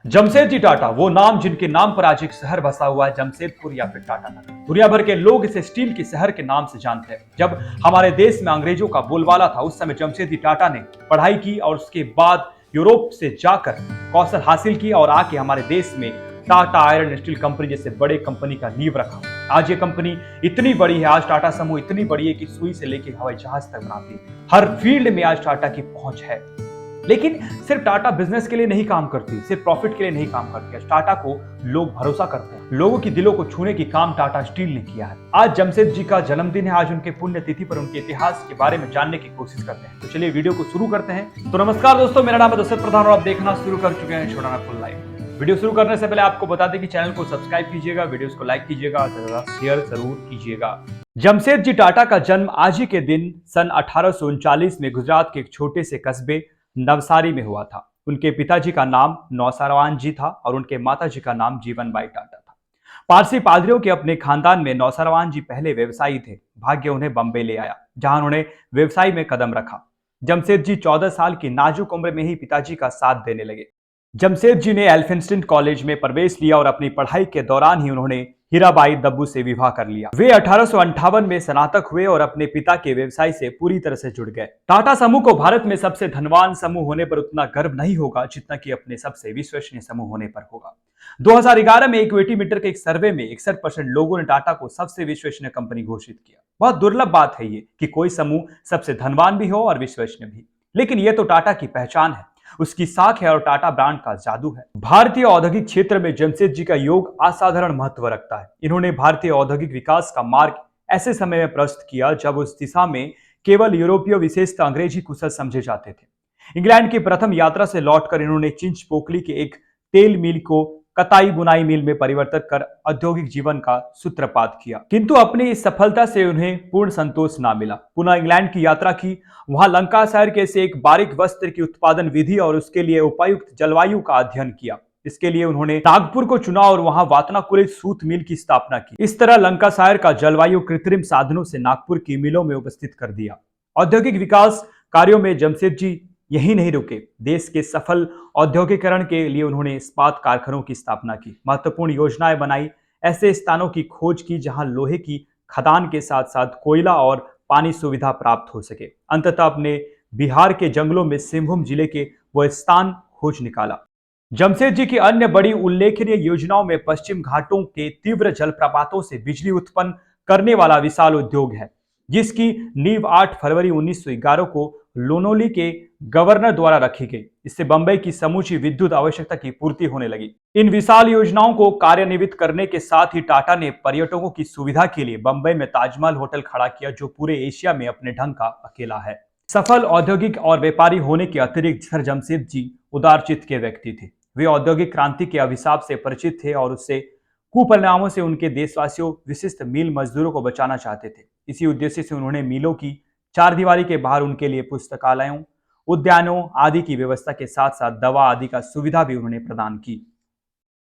जमशेदजी टाटा वो नाम जिनके नाम पर आज एक शहर बसा हुआ है, जमशेदपुर या फिर टाटा नगर। दुनिया भर के लोग इसे स्टील के शहर के नाम से जानते हैं। जब हमारे देश में अंग्रेजों का बोलबाला था, उस समय जमशेदजी टाटा ने पढ़ाई की और उसके बाद यूरोप से जाकर कौशल हासिल की और आके हमारे देश में टाटा आयरन स्टील कंपनी जैसे बड़े कंपनी का नींव रखा। आज ये कंपनी इतनी बड़ी है, आज टाटा समूह इतनी बड़ी है कि सुई से लेकर हवाई जहाज तक बनाती है। हर फील्ड में आज टाटा की पहुंच है। लेकिन सिर्फ टाटा बिजनेस के लिए नहीं काम करती, सिर्फ प्रॉफिट के लिए नहीं काम करती है। टाटा को लोग भरोसा करते हैं। लोगों की दिलों को छूने की काम टाटा स्टील ने किया है। आज जमशेद जी का जन्मदिन है। आज उनके पुण्य तिथि पर उनके इतिहास के बारे में जानने की कोशिश करते हैं। तो चलिए वीडियो को शुरू करते हैं। तो नमस्कार दोस्तों, मेरा नाम है दशरथ प्रधान और आप देखना शुरू कर चुके हैं छोटा फुल लाइव। वीडियो शुरू करने से पहले आपको बता दें कि चैनल को सब्सक्राइब कीजिएगा, वीडियोस को लाइक कीजिएगा, शेयर जरूर कीजिएगा। जमशेद जी टाटा का जन्म आज ही के दिन सन 1839 में गुजरात के एक छोटे से कस्बे नवसारी में हुआ था। उनके पिताजी का नाम नौसरवान जी था और उनके माताजी का नाम जीवनबाई टाटा था। पारसी पादरियों के अपने खानदान में नौसरवान जी पहले व्यवसायी थे। भाग्य उन्हें बम्बई ले आया, जहां उन्होंने व्यवसाय में कदम रखा। जमशेद जी 14 साल की नाजुक उम्र में ही पिताजी का साथ देने लगे। जमशेद जी ने एल्फिंस्टन कॉलेज में प्रवेश लिया और अपनी पढ़ाई के दौरान ही उन्होंने हीराबाई दब्बू से विवाह कर लिया। वे 1858 में स्नातक हुए और अपने पिता के व्यवसाय से पूरी तरह से जुड़ गए। टाटा समूह को भारत में सबसे धनवान समूह होने पर उतना गर्व नहीं होगा जितना कि अपने सबसे विश्वसनीय समूह होने पर होगा। 2011 में इक्विटी मीटर के एक सर्वे में 61% लोगों ने टाटा को सबसे विश्वसनीय कंपनी घोषित किया। बहुत दुर्लभ बात है ये कि कोई समूह सबसे धनवान भी हो और विश्वसनीय भी, लेकिन ये तो टाटा की पहचान है, उसकी साख है और टाटा ब्रांड का जादू है। भारतीय औद्योगिक क्षेत्र में जमशेद जी का योग असाधारण महत्व रखता है। इन्होंने भारतीय औद्योगिक विकास का मार्ग ऐसे समय में प्रशस्त किया जब उस दिशा में केवल यूरोपीय विशेषता अंग्रेजी कुशल समझे जाते थे। इंग्लैंड की प्रथम यात्रा से लौटकर इन्होंने चिंचपोकली के एक तेल मिल को कताई बुनाई मिल में परिवर्तित कर औद्योगिक जीवन का सूत्रपात किया, किंतु अपनी इस सफलता से उन्हें पूर्ण संतोष ना मिला। पुनः इंग्लैंड की यात्रा की, वहां लंकाशायर के से एक बारीक वस्त्र की उत्पादन विधि और उसके लिए उपयुक्त जलवायु का अध्ययन किया। इसके लिए उन्होंने नागपुर को चुना और वहां वातानुकूलित सूत मिल की स्थापना की। इस तरह लंकाशायर का जलवायु कृत्रिम साधनों से नागपुर की मिलों में उपस्थित कर दिया। औद्योगिक विकास कार्यों में जमशेद जी यही नहीं रुके। देश के सफल औद्योगिकरण के लिए उन्होंने इस्पात कारखानों की स्थापना की, महत्वपूर्ण योजनाएं बनाई, ऐसे स्थानों की खोज की जहां लोहे की खदान के साथ साथ कोयला और पानी सुविधा प्राप्त हो सके। अंततः अपने बिहार के जंगलों में सिंहभूम जिले के वो स्थान खोज निकाला। जमशेद जी की अन्य बड़ी उल्लेखनीय योजनाओं में पश्चिम घाटों के तीव्र जलप्रपातों से बिजली उत्पन्न करने वाला विशाल उद्योग है, जिसकी नींव 8 फरवरी 1911 को लोनोली के गवर्नर द्वारा रखी गई। इससे बंबई की समूची विद्युत आवश्यकता की पूर्ति होने लगी। इन विशाल योजनाओं को कार्यान्वित करने के साथ ही टाटा ने पर्यटकों की सुविधा के लिए बंबई में ताजमहल होटल खड़ा किया, जो पूरे एशिया में अपने ढंग का अकेला है। सफल औद्योगिक और व्यापारी होने के अतिरिक्त सर जमशेद जी उदारचित्त के व्यक्ति थे। वे औद्योगिक क्रांति के अभिशाप से परिचित थे और उससे कुपरिणामों से उनके देशवासियों विशिष्ट मिल मजदूरों को बचाना चाहते थे। इसी उद्देश्य से उन्होंने मिलों की चारदीवारी के बाहर उनके लिए पुस्तकालयों, उद्यानों आदि की व्यवस्था के साथ साथ दवा आदि का सुविधा भी उन्होंने प्रदान की।